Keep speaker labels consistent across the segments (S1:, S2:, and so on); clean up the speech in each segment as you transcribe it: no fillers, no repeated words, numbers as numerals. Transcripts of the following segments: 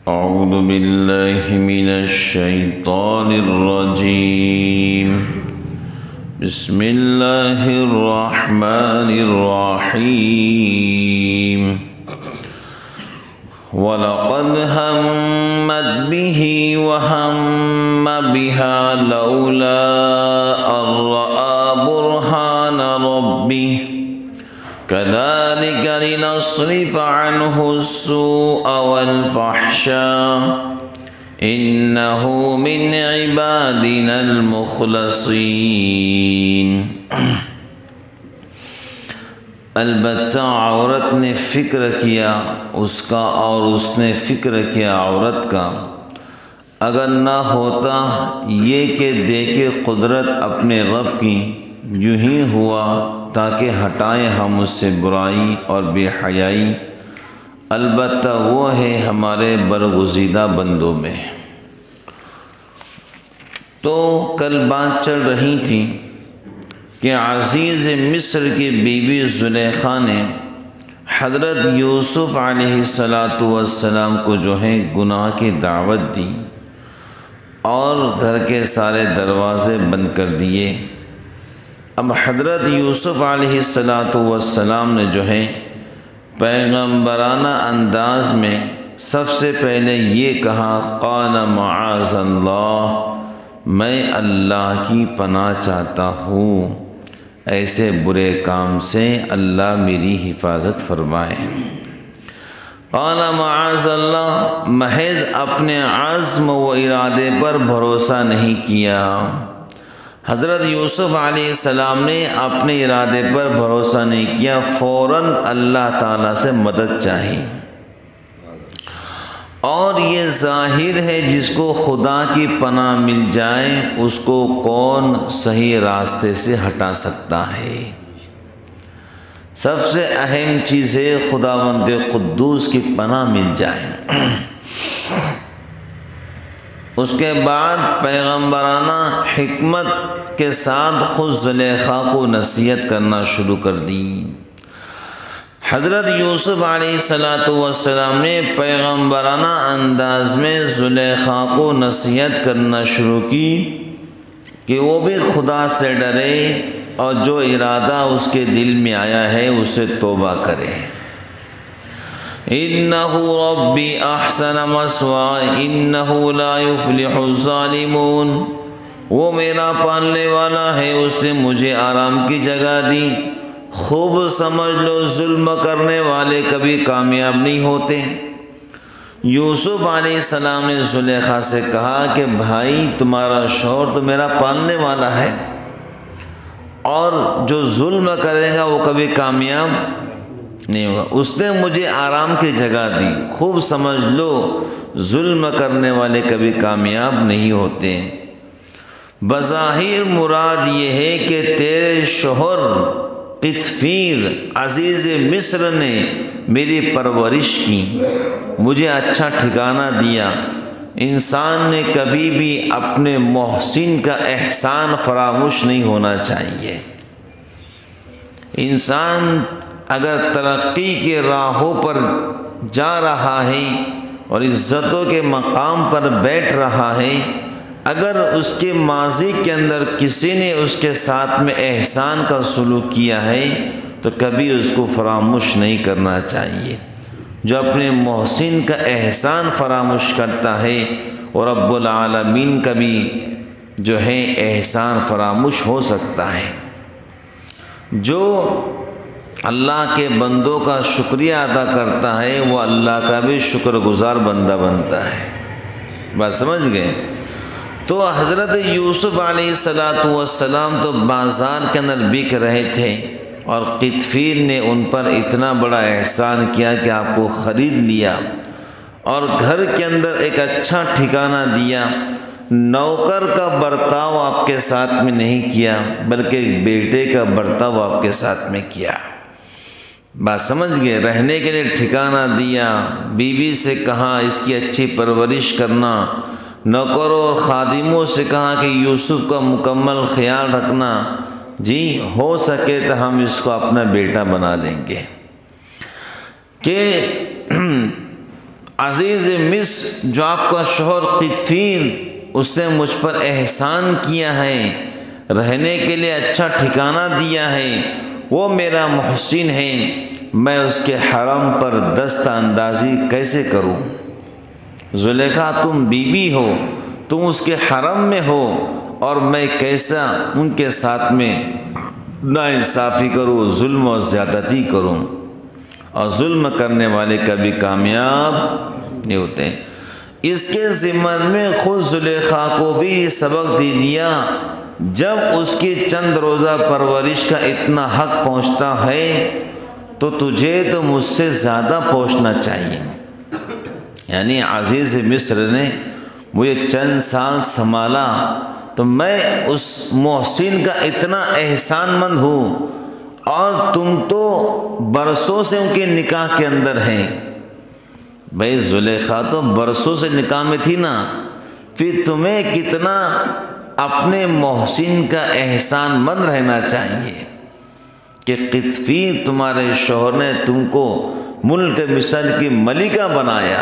S1: أعوذ بالله من الشيطان الرجيم. بسم الله الرحمن الرحيم. ولقد همت به وهم بها لولا أن رأى برهان ربه كذلك لنصرف عنه السوء والفحشاء إنه من عبادنا المخلصين. البتہ عورت نے فکر کیا اس کا اور اس نے فکر کیا عورت کا، اگر نہ ہوتا یہ کہ دیکھے قدرت اپنے رب کی، یوں ہی ہوا تاکہ ہٹائیں ہم اس سے برائی اور بے حیائی، البتہ وہ ہے ہمارے برگزیدہ بندوں میں۔ تو کل بات چل رہی تھی کہ عزیز مصر کی بیوی زلیخا نے حضرت یوسف علیہ السلام کو جو ہے گناہ کی دعوت دی اور گھر کے سارے دروازے بند کر دیے۔ اب حضرت یوسف علیہ السلام نے جو ہے پیغمبرانہ انداز میں سب سے پہلے یہ کہا، قال معاذ اللہ، میں اللہ کی پناہ چاہتا ہوں، ایسے برے کام سے اللہ میری حفاظت فرمائے۔ قال معاذ اللہ، محض اپنے عزم و ارادے پر بھروسہ نہیں کیا۔ حضرت یوسف علیہ السلام نے اپنے ارادے پر بھروسہ نہیں کیا، فوراً اللہ تعالیٰ سے مدد چاہی۔ اور یہ ظاہر ہے جس کو خدا کی پناہ مل جائے اس کو کون صحیح راستے سے ہٹا سکتا ہے۔ سب سے اہم چیز ہے خداوند قدوس کی پناہ مل جائے۔ اس کے بعد پیغمبرانہ حکمت کے ساتھ خود زلیخا کو نصیحت کرنا شروع کر دی۔ حضرت یوسف علیہ السلام نے پیغمبرانہ انداز میں زلیخا کو نصیحت کرنا شروع کی کہ وہ بھی خدا سے ڈرے اور جو ارادہ اس کے دل میں آیا ہے اسے توبہ کرے۔ انہ ربی احسن مثواي انہ لا یفلح الظالمون، وہ میرا پالنے والا ہے، اس نے مجھے آرام کی جگہ دی۔ خوب سمجھ لو ظلم کرنے والے کبھی کامیاب نہیں ہوتے۔ یوسف علیہ السلام نے زلیخا سے کہا کہ بھائی تمہارا شوہر تو میرا پالنے والا ہے اور جو ظلم کرے گا وہ کبھی کامیاب نہیں ہوگا، اس نے مجھے آرام کی جگہ دی۔ خوب سمجھ لو ظلم کرنے والے کبھی کامیاب نہیں ہوتے۔ بظاہر مراد یہ ہے کہ تیرے شوہر قطفیر عزیز مصر نے میری پرورش کی، مجھے اچھا ٹھکانہ دیا۔ انسان نے کبھی بھی اپنے محسن کا احسان فراموش نہیں ہونا چاہیے۔ انسان اگر ترقی کے راہوں پر جا رہا ہے اور عزتوں کے مقام پر بیٹھ رہا ہے، اگر اس کے ماضی کے اندر کسی نے اس کے ساتھ میں احسان کا سلوک کیا ہے تو کبھی اس کو فراموش نہیں کرنا چاہیے۔ جو اپنے محسن کا احسان فراموش کرتا ہے اور رب العالمین کا بھی جو ہے احسان فراموش ہو سکتا ہے۔ جو اللہ کے بندوں کا شکریہ ادا کرتا ہے وہ اللہ کا بھی شکر گزار بندہ بنتا ہے۔ بات سمجھ گئے؟ تو حضرت یوسف علیہ السلام تو بازار کے اندر بک رہے تھے اور قطفیر نے ان پر اتنا بڑا احسان کیا کہ آپ کو خرید لیا اور گھر کے اندر ایک اچھا ٹھکانہ دیا۔ نوکر کا برتاؤ آپ کے ساتھ میں نہیں کیا بلکہ ایک بیٹے کا برتاؤ آپ کے ساتھ میں کیا۔ بات سمجھ گئے؟ رہنے کے لیے ٹھکانہ دیا، بیوی سے کہا اس کی اچھی پرورش کرنا، نوکروں اور خادموں سے کہا کہ یوسف کا مکمل خیال رکھنا، جی ہو سکے تو ہم اس کو اپنا بیٹا بنا لیں گے۔ کہ عزیز مصر جو آپ کا شوہر قطفیر، اس نے مجھ پر احسان کیا ہے، رہنے کے لیے اچھا ٹھکانہ دیا ہے، وہ میرا محسن ہے، میں اس کے حرم پر دست اندازی کیسے کروں؟ زلیخا تم بیوی ہو، تم اس کے حرم میں ہو، اور میں کیسا ان کے ساتھ میں ناانصافی کروں، ظلم و زیادتی کروں؟ اور ظلم کرنے والے کبھی کامیاب نہیں ہوتے ہیں۔ اس کے ضمن میں خود زلیخا کو بھی یہ سبق دے دیا، جب اس کی چند روزہ پرورش کا اتنا حق پہنچتا ہے تو تجھے تو مجھ سے زیادہ پہنچنا چاہیے۔ یعنی عزیز مصر نے مجھے چند سال سنبھالا تو میں اس محسن کا اتنا احسان مند ہوں، اور تم تو برسوں سے ان کے نکاح کے اندر ہیں۔ بھائی زلیخا تو برسوں سے نکاح میں تھی نا، پھر تمہیں کتنا اپنے محسن کا احسان مند رہنا چاہیے کہ قطفیر تمہارے شوہر نے تم کو ملک مصر کی ملکہ بنایا،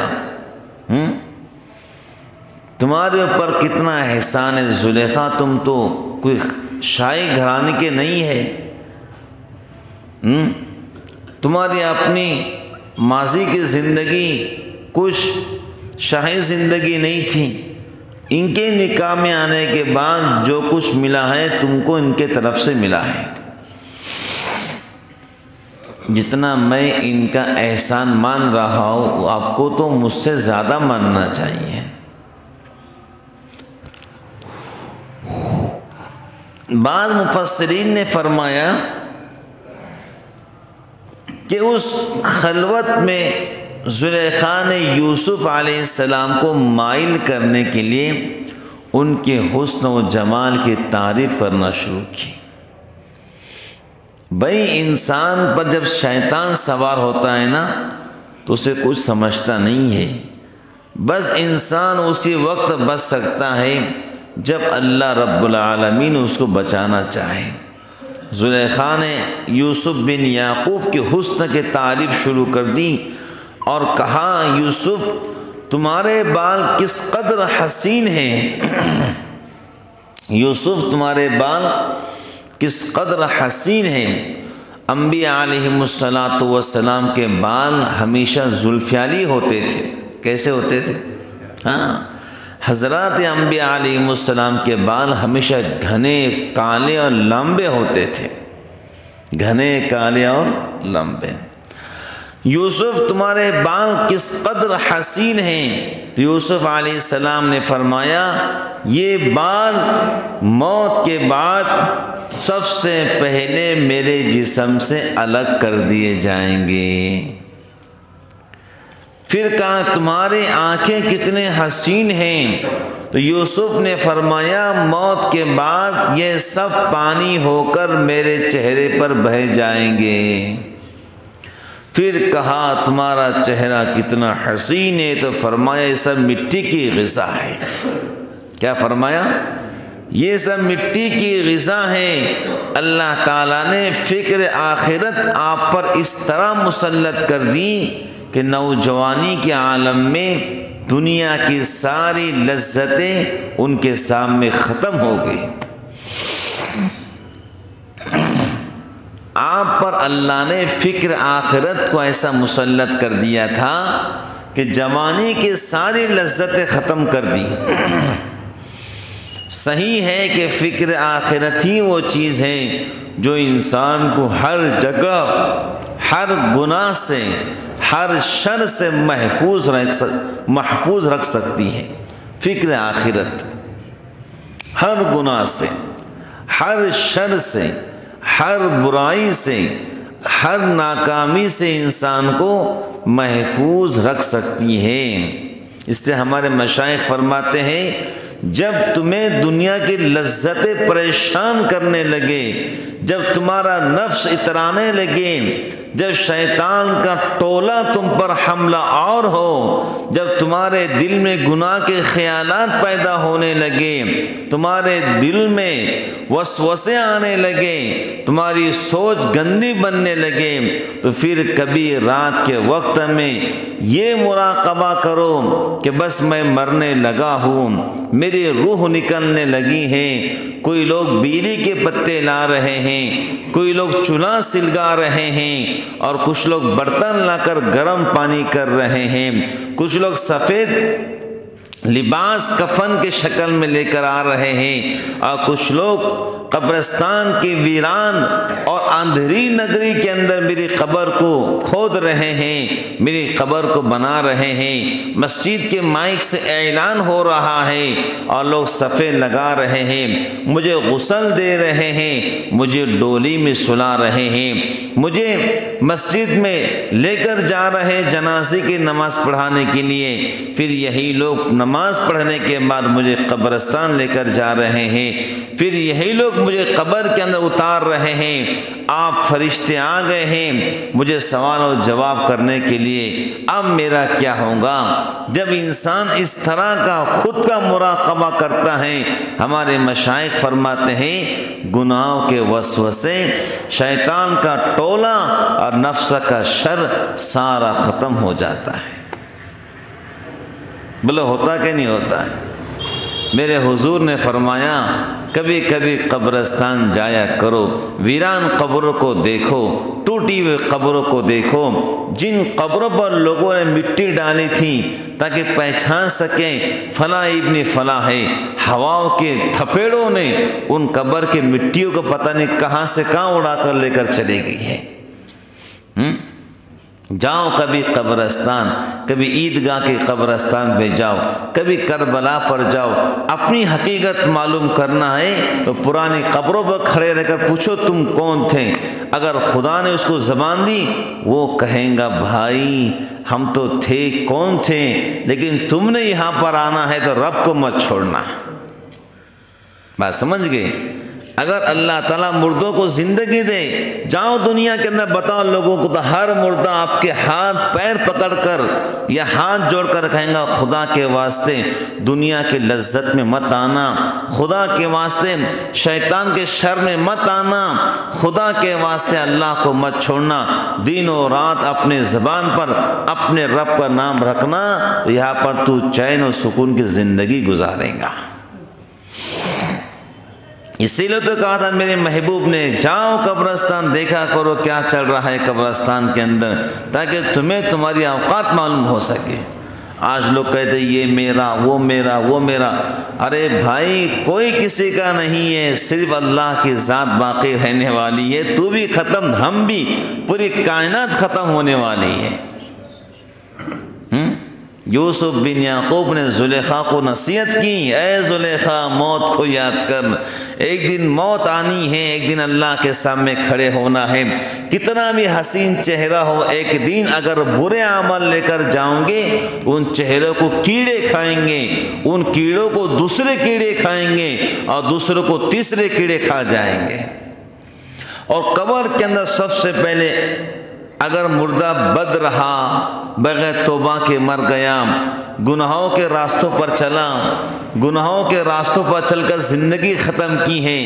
S1: تمہارے اوپر کتنا احسان ہے زلیخا، تم تو کوئی شاہی گھرانے کے نہیں ہے، تمہاری اپنی ماضی کی زندگی کچھ شاہی زندگی نہیں تھی، ان کے نکاح میں آنے کے بعد جو کچھ ملا ہے تم کو ان کے طرف سے ملا ہے، جتنا میں ان کا احسان مان رہا ہوں آپ کو تو مجھ سے زیادہ ماننا چاہیے۔ بعض مفسرین نے فرمایا کہ اس خلوت میں زلیخا نے یوسف علیہ السلام کو مائل کرنے کے لیے ان کے حسن و جمال کی تعریف کرنا شروع کی۔ بھائی انسان پر جب شیطان سوار ہوتا ہے نا تو اسے کچھ سمجھتا نہیں ہے، بس انسان اسی وقت بچ سکتا ہے جب اللہ رب العالمین اس کو بچانا چاہے۔ زلیخا نے یوسف بن یعقوب کے حسن کی تعریف شروع کر دی اور کہا، یوسف تمہارے بال کس قدر حسین ہیں، یوسف تمہارے بال کس قدر حسین ہیں۔ انبیاء علیہم السلام کے بال ہمیشہ زلفیالی ہوتے تھے۔ کیسے ہوتے تھے؟ ہاں، حضرات انبیاء علیہم السلام کے بال ہمیشہ گھنے کالے اور لمبے ہوتے تھے، گھنے کالے اور لمبے۔ یوسف تمہارے بال کس قدر حسین ہیں، تو یوسف علیہ السلام نے فرمایا، یہ بال موت کے بعد سب سے پہلے میرے جسم سے الگ کر دیے جائیں گے۔ پھر کہا تمہاری آنکھیں کتنے حسین ہیں، تو یوسف نے فرمایا موت کے بعد یہ سب پانی ہو کر میرے چہرے پر بہہ جائیں گے۔ پھر کہا تمہارا چہرہ کتنا حسین ہے، تو فرمایا یہ سب مٹی کی غذا ہے۔ کیا فرمایا؟ یہ سب مٹی کی غذا ہے۔ اللہ تعالیٰ نے فکر آخرت آپ پر اس طرح مسلط کر دی کہ نوجوانی کے عالم میں دنیا کی ساری لذتیں ان کے سامنے ختم ہو گئی۔ آپ پر اللہ نے فکر آخرت کو ایسا مسلط کر دیا تھا کہ جوانی کی ساری لذتیں ختم کر دی۔ صحیح ہے کہ فکر آخرت ہی وہ چیز ہے جو انسان کو ہر جگہ، ہر گناہ سے، ہر شر سے محفوظ رکھ سکتی ہے۔ فکر آخرت ہر گناہ سے، ہر شر سے، ہر برائی سے، ہر ناکامی سے انسان کو محفوظ رکھ سکتی ہے۔ اس لیے ہمارے مشائخ فرماتے ہیں، جب تمہیں دنیا کی لذتیں پریشان کرنے لگے، جب تمہارا نفس اترانے لگے، جب شیطان کا ٹولہ تم پر حملہ آور ہو، جب تمہارے دل میں گناہ کے خیالات پیدا ہونے لگے، تمہارے دل میں وسوسے آنے لگے، تمہاری سوچ گندی بننے لگے، تو پھر کبھی رات کے وقت میں یہ مراقبہ کرو کہ بس میں مرنے لگا ہوں، میری روح نکلنے لگی ہے۔ کوئی لوگ بیری کے پتے لا رہے ہیں، کوئی لوگ چولہا سلگا رہے ہیں، اور کچھ لوگ برتن لا کر گرم پانی کر رہے ہیں، کچھ لوگ سفید لباس کفن کے شکل میں لے کر آ رہے ہیں، اور کچھ لوگ قبرستان کی ویران اور اندھیری نگری کے اندر میری قبر کو کھود رہے ہیں، میری قبر کو بنا رہے ہیں۔ مسجد کے مائک سے اعلان ہو رہا ہے اور لوگ صفے لگا رہے ہیں، مجھے غسل دے رہے ہیں، مجھے ڈولی میں سلا رہے ہیں، مجھے مسجد میں لے کر جا رہے جنازے کی نماز پڑھانے کے لیے، پھر یہی لوگ نماز پڑھنے کے بعد مجھے قبرستان لے کر جا رہے ہیں، پھر یہی لوگ مجھے قبر کے اندر اتار رہے ہیں۔ آپ فرشتے آ گئے ہیں مجھے سوال و جواب کرنے کے لیے، اب میرا کیا ہوگا؟ جب انسان اس طرح کا خود کا مراقبہ کرتا ہے، ہمارے مشائخ فرماتے ہیں گناہوں کے وسوسے، شیطان کا ٹولہ اور نفس کا شر سارا ختم ہو جاتا ہے۔ بولو ہوتا کہ نہیں ہوتا ہے؟ میرے حضور نے فرمایا کبھی کبھی قبرستان جایا کرو، ویران قبروں کو دیکھو، ٹوٹی ہوئی قبروں کو دیکھو، جن قبروں پر لوگوں نے مٹی ڈالی تھی تاکہ پہچان سکیں فلاں ابن فلاں ہے، ہواؤں کے تھپیڑوں نے ان قبر کے مٹیوں کو پتہ نہیں کہاں سے کہاں اڑا کر لے کر چلے گئی ہے۔ جاؤ کبھی قبرستان، کبھی عیدگاہ کے قبرستان پہ جاؤ، کبھی کربلا پر جاؤ، اپنی حقیقت معلوم کرنا ہے تو پرانی قبروں پر کھڑے رہ کر پوچھو تم کون تھے۔ اگر خدا نے اس کو زبان دی وہ کہیں گا بھائی ہم تو تھے کون تھے، لیکن تم نے یہاں پر آنا ہے تو رب کو مت چھوڑنا۔ بات سمجھ گئے؟ اگر اللہ تعالیٰ مردوں کو زندگی دے، جاؤ دنیا کے اندر بتاؤ لوگوں کو، تو ہر مردہ آپ کے ہاتھ پیر پکڑ کر یا ہاتھ جوڑ کر کہیں گا خدا کے واسطے دنیا کی لذت میں مت آنا، خدا کے واسطے شیطان کے شر میں مت آنا، خدا کے واسطے اللہ کو مت چھوڑنا، دن و رات اپنے زبان پر اپنے رب کا نام رکھنا، تو یہاں پر تو چین و سکون کی زندگی گزارے گا۔ اسی لیے تو کہا تھا میرے محبوب نے جاؤ قبرستان دیکھا کرو کیا چل رہا ہے قبرستان کے اندر، تاکہ تمہیں تمہاری اوقات معلوم ہو سکے۔ آج لوگ کہتے یہ میرا وہ میرا وہ میرا، ارے بھائی کوئی کسی کا نہیں ہے، صرف اللہ کی ذات باقی رہنے والی ہے، تو بھی ختم ہم بھی، پوری کائنات ختم ہونے والی ہے۔ یوسف بن یعقوب نے زلیخا کو نصیحت کی، اے زلیخا موت کو یاد کر، ایک دن موت آنی ہے، ایک دن اللہ کے سامنے کھڑے ہونا ہے، کتنا بھی حسین چہرہ ہو ایک دن اگر برے عمل لے کر جاؤں گے ان چہروں کو کیڑے کھائیں گے، ان کیڑوں کو دوسرے کیڑے کھائیں گے اور دوسروں کو تیسرے کیڑے کھا جائیں گے۔ اور قبر کے اندر سب سے پہلے اگر مردہ بد رہا، بغیر توبہ کے مر گیا، گناہوں کے راستوں پر چلا، گناہوں کے راستوں پر چل کر زندگی ختم کی ہے،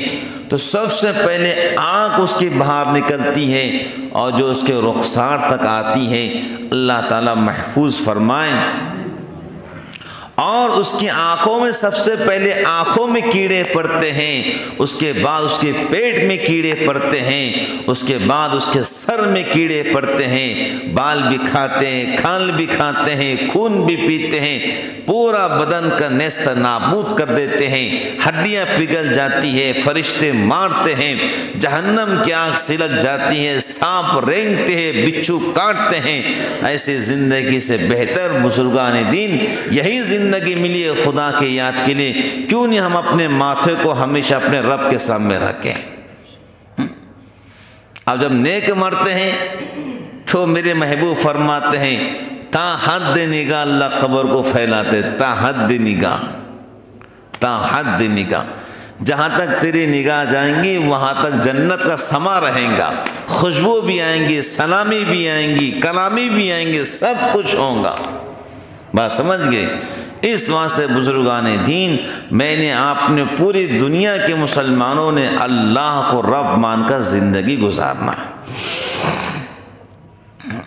S1: تو سب سے پہلے آنکھ اس کی باہر نکلتی ہے اور جو اس کے رخسار تک آتی ہے، اللہ تعالیٰ محفوظ فرمائیں۔ اور اس کی آنکھوں میں سب سے پہلے آنکھوں میں کیڑے پڑتے ہیں، اس کے بعد اس کے پیٹ میں کیڑے پڑتے ہیں، اس کے بعد اس کے سر میں کیڑے پڑتے ہیں، بال بھی کھاتے ہیں، کھال بھی کھاتے ہیں، خون بھی پیتے ہیں، پورا بدن کا نیست نابود کر دیتے ہیں، ہڈیاں پگھل جاتی ہے، فرشتے مارتے ہیں، جہنم کی آگ سلک جاتی ہے، سانپ رینگتے ہیں، بچھو کاٹتے ہیں۔ ایسی زندگی سے بہتر بزرگان دین یہی زندگی ملی ہے خدا کے یاد کے لیے، کیوں نہیں ہم اپنے ماتھے کو ہمیشہ اپنے رب کے سامنے رکھیں۔ اب جب نیک مرتے ہیں تو میرے محبوب فرماتے ہیں تا حد نگاہ اللہ قبر کو پھیلاتے، تا حد نگاہ، تا حد نگاہ، جہاں تک تیری نگاہ جائیں گی وہاں تک جنت کا سما رہے گا، خوشبو بھی آئیں گی، سلامی بھی آئیں گی، کلامی بھی آئیں گے، سب کچھ ہوگا۔ بات سمجھ گئے؟ اس واسطے بزرگان دین، میں نے آپ نے پوری دنیا کے مسلمانوں نے اللہ کو رب مان کر زندگی گزارنا ہے۔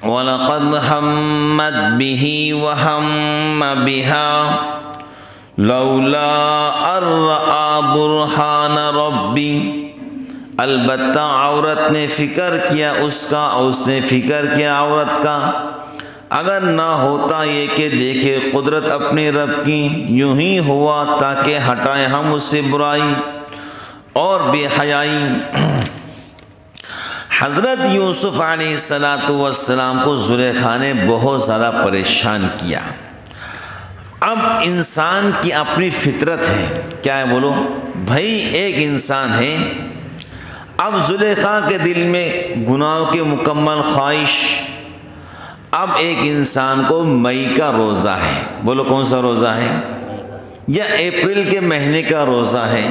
S1: وَلَقَدْ هَمَّتْ بِهِ وَهَمَّ بِهَا لَوْلَا أَن رَّأَىٰ بُرْهَانَ رَبِّهِ، البتہ عورت نے فکر کیا اس کا، اس نے فکر کیا عورت کا، اگر نہ ہوتا یہ کہ دیکھے قدرت اپنے رب کی، یوں ہی ہوا تاکہ ہٹائیں ہم اس سے برائی اور بے حیائی۔ حضرت یوسف علیہ السلام کو زلیخا نے بہت زیادہ پریشان کیا۔ اب انسان کی اپنی فطرت ہے، کیا ہے بولو بھائی، ایک انسان ہے، اب زلیخا کے دل میں گناہوں کی مکمل خواہش۔ اب ایک انسان کو مئی کا روزہ ہے، بولو کون سا روزہ ہے، یا اپریل کے مہینے کا روزہ ہے،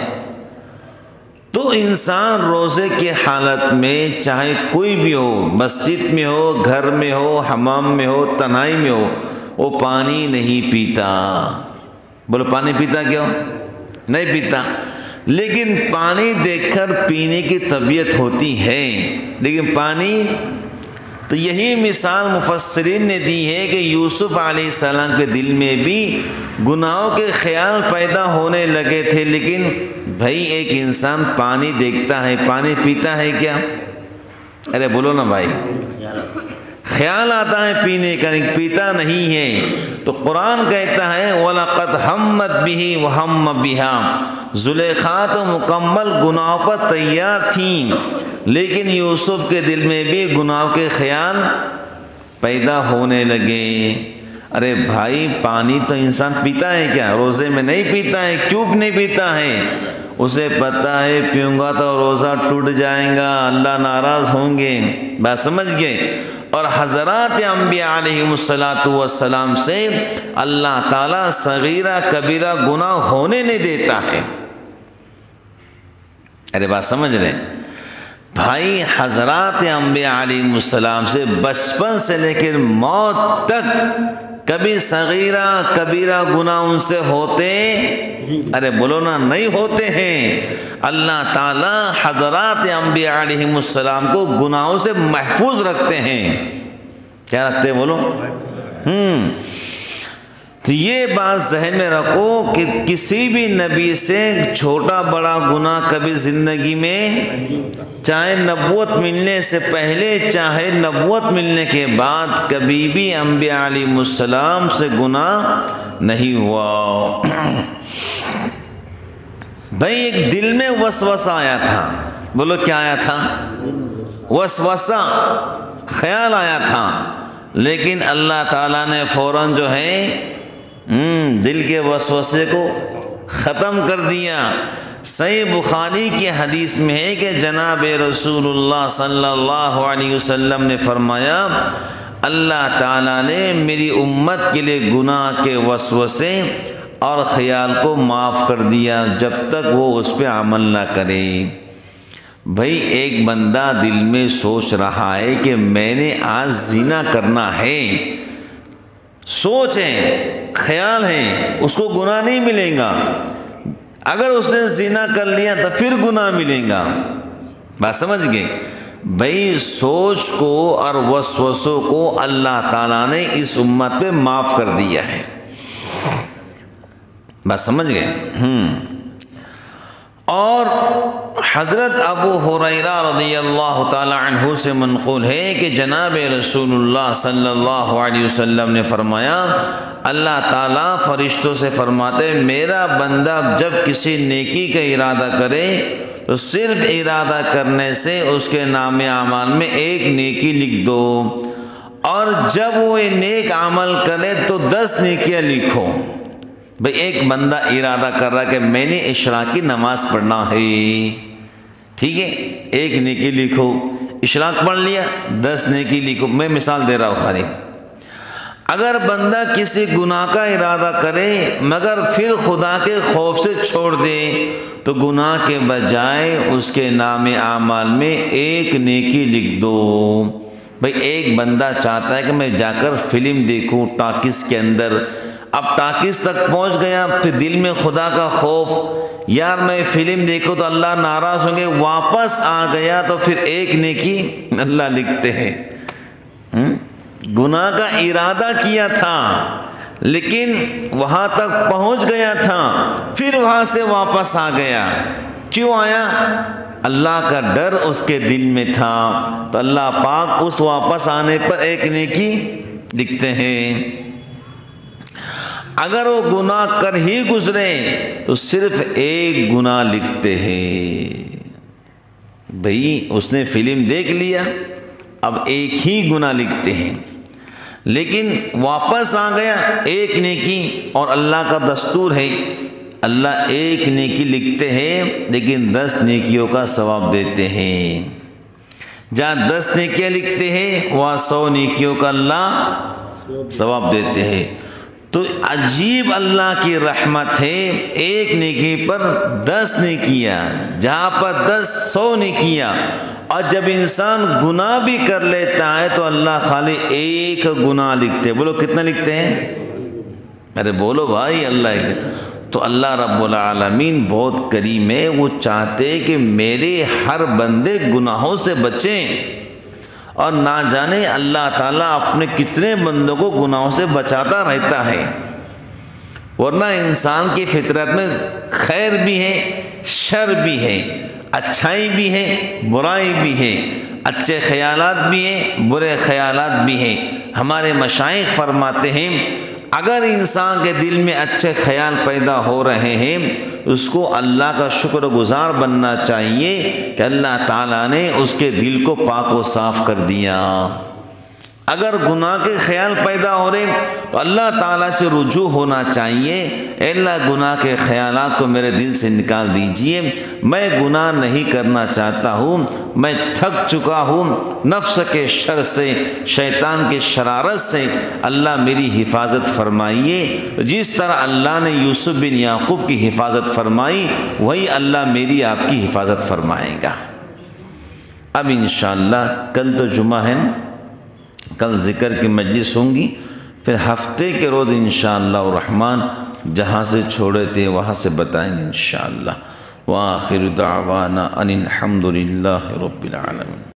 S1: تو انسان روزے کی حالت میں چاہے کوئی بھی ہو، مسجد میں ہو، گھر میں ہو، حمام میں ہو، تنہائی میں ہو، وہ پانی نہیں پیتا۔ بولو پانی پیتا کیوں؟ نہیں پیتا، لیکن پانی دیکھ کر پینے کی طبیعت ہوتی ہے، لیکن پانی، تو یہی مثال مفسرین نے دی ہے کہ یوسف علیہ السلام کے دل میں بھی گناہوں کے خیال پیدا ہونے لگے تھے، لیکن بھائی ایک انسان پانی دیکھتا ہے، پانی پیتا ہے کیا؟ ارے بولو نا بھائی، خیال آتا ہے پینے کا، پیتا نہیں ہے۔ تو قرآن کہتا ہے وَلَقَدْ هَمَّتْ بِهِ وَهَمَّ بِهَا، زلیخا تو مکمل گناہوں پر تیار تھیں، لیکن یوسف کے دل میں بھی گناہوں کے خیال پیدا ہونے لگے۔ ارے بھائی پانی تو انسان پیتا ہے کیا؟ روزے میں نہیں پیتا ہے، کیوں نہیں پیتا ہے؟ اسے پتہ ہے پیوں گا تو روزہ ٹوٹ جائیں گا، اللہ ناراض ہوں گے، بات سمجھ گئے؟ اور حضرات انبیاء علیہم السلام سے اللہ تعالیٰ صغیرہ کبیرہ گناہ ہونے نہیں دیتا ہے۔ ارے بات سمجھ رہے بھائی، حضرات انبیاء علیہم السلام سے بچپن سے لے کر موت تک کبھی صغیرہ کبیرہ گناہ ان سے ہوتے، ارے بولو نا، نہیں ہوتے ہیں۔ اللہ تعالیٰ حضرات انبیاء علیہم السلام کو گناہوں سے محفوظ رکھتے ہیں۔ کیا رکھتے ہیں بولو؟ تو یہ بات ذہن میں رکھو کہ کسی بھی نبی سے چھوٹا بڑا گناہ کبھی زندگی میں، چاہے نبوت ملنے سے پہلے چاہے نبوت ملنے کے بعد، کبھی بھی انبیاء علیہ السلام سے گناہ نہیں ہوا۔ بھائی ایک دل میں وسوسہ آیا تھا، بولو کیا آیا تھا؟ وسوسہ، خیال آیا تھا، لیکن اللہ تعالیٰ نے فوراً جو ہے دل کے وسوسے کو ختم کر دیا۔ صحیح بخاری کی حدیث میں ہے کہ جناب رسول اللہ صلی اللہ علیہ وسلم نے فرمایا، اللہ تعالیٰ نے میری امت کے لیے گناہ کے وسوسے اور خیال کو معاف کر دیا جب تک وہ اس پہ عمل نہ کرے۔ بھائی ایک بندہ دل میں سوچ رہا ہے کہ میں نے آج زنا کرنا ہے، سوچ ہے، خیال ہے، اس کو گناہ نہیں ملے گا، اگر اس نے زنا کر لیا تو پھر گناہ ملے گا، بات سمجھ گئے؟ بھائی سوچ کو اور وسوسوں کو اللہ تعالیٰ نے اس امت پہ معاف کر دیا ہے، بات سمجھ گئے؟ اور حضرت ابو ہریرہ رضی اللہ تعالی عنہ سے منقول ہے کہ جناب رسول اللہ صلی اللہ علیہ وسلم نے فرمایا، اللہ تعالیٰ فرشتوں سے فرماتے، میرا بندہ جب کسی نیکی کا ارادہ کرے تو صرف ارادہ کرنے سے اس کے نام اعمال میں ایک نیکی لکھ دو، اور جب وہ نیک عمل کرے تو 10 نیکیاں لکھو۔ بھئی ایک بندہ ارادہ کر رہا کہ میں نے عشاء کی نماز پڑھنا ہے، ٹھیک ہے، ایک نیکی لکھو، عشاء پڑھ لیا 10 نیکی لکھو۔ میں مثال دے رہا ہوں خالی، اگر بندہ کسی گناہ کا ارادہ کرے مگر پھر خدا کے خوف سے چھوڑ دے تو گناہ کے بجائے اس کے نام اعمال میں ایک نیکی لکھ دو۔ بھئی ایک بندہ چاہتا ہے کہ میں جا کر فلم دیکھوں ٹاکیز کے اندر، اب ٹاکیز تک پہنچ گیا، پھر دل میں خدا کا خوف، یار میں فلم دیکھوں تو اللہ ناراض ہوں گے، واپس آ گیا تو پھر ایک نیکی اللہ لکھتے ہیں۔ گناہ کا ارادہ کیا تھا لیکن وہاں تک پہنچ گیا تھا، پھر وہاں سے واپس آ گیا۔ کیوں آیا؟ اللہ کا ڈر اس کے دل میں تھا، تو اللہ پاک اس واپس آنے پر ایک نیکی لکھتے ہیں۔ اگر وہ گناہ کر ہی گزرے تو صرف ایک گناہ لکھتے ہیں۔ بھئی اس نے فلم دیکھ لیا، اب ایک ہی گناہ لکھتے ہیں، لیکن واپس آ گیا ایک نیکی، اور اللہ کا دستور ہے اللہ ایک نیکی لکھتے ہیں لیکن 10 نیکیوں کا ثواب دیتے ہیں۔ جہاں 10 نیکیاں لکھتے ہیں وہاں 100 نیکیوں کا اللہ ثواب دیتے ہیں۔ تو عجیب اللہ کی رحمت ہے، ایک نیکی پر 10 نیکیاں، جہاں پر 10 100 نیکیاں۔ اور جب انسان گناہ بھی کر لیتا ہے تو اللہ خالی ایک گناہ لکھتے ہیں۔ بولو کتنا لکھتے ہیں؟ ارے بولو بھائی، اللہ تو اللہ رب العالمین بہت کریم ہے، وہ چاہتے کہ میرے ہر بندے گناہوں سے بچیں، اور نہ جانے اللہ تعالیٰ اپنے کتنے بندوں کو گناہوں سے بچاتا رہتا ہے۔ ورنہ انسان کی فطرت میں خیر بھی ہے، شر بھی ہے، اچھائی بھی ہے، برائی بھی ہے، اچھے خیالات بھی ہیں، برے خیالات بھی ہیں۔ ہمارے مشائخ فرماتے ہیں اگر انسان کے دل میں اچھے خیال پیدا ہو رہے ہیں اس کو اللہ کا شکر گزار بننا چاہیے کہ اللہ تعالیٰ نے اس کے دل کو پاک و صاف کر دیا۔ اگر گناہ کے خیال پیدا ہو رہے تو اللہ تعالیٰ سے رجوع ہونا چاہیے، اے اللہ گناہ کے خیالات کو میرے دل سے نکال دیجئے، میں گناہ نہیں کرنا چاہتا ہوں، میں تھک چکا ہوں نفس کے شر سے، شیطان کی شرارت سے، اللہ میری حفاظت فرمائیے۔ جس طرح اللہ نے یوسف بن یعقوب کی حفاظت فرمائی وہی اللہ میری آپ کی حفاظت فرمائے گا۔ اب انشاءاللہ کل تو جمعہ ہے، کل ذکر کی مجلس ہوں گی، پھر ہفتے کے روز انشاءاللہ الرحمن جہاں سے چھوڑے تھے وہاں سے بتائیں گے انشاءاللہ۔ وآخر دعوانا ان الحمد للہ رب العالمین۔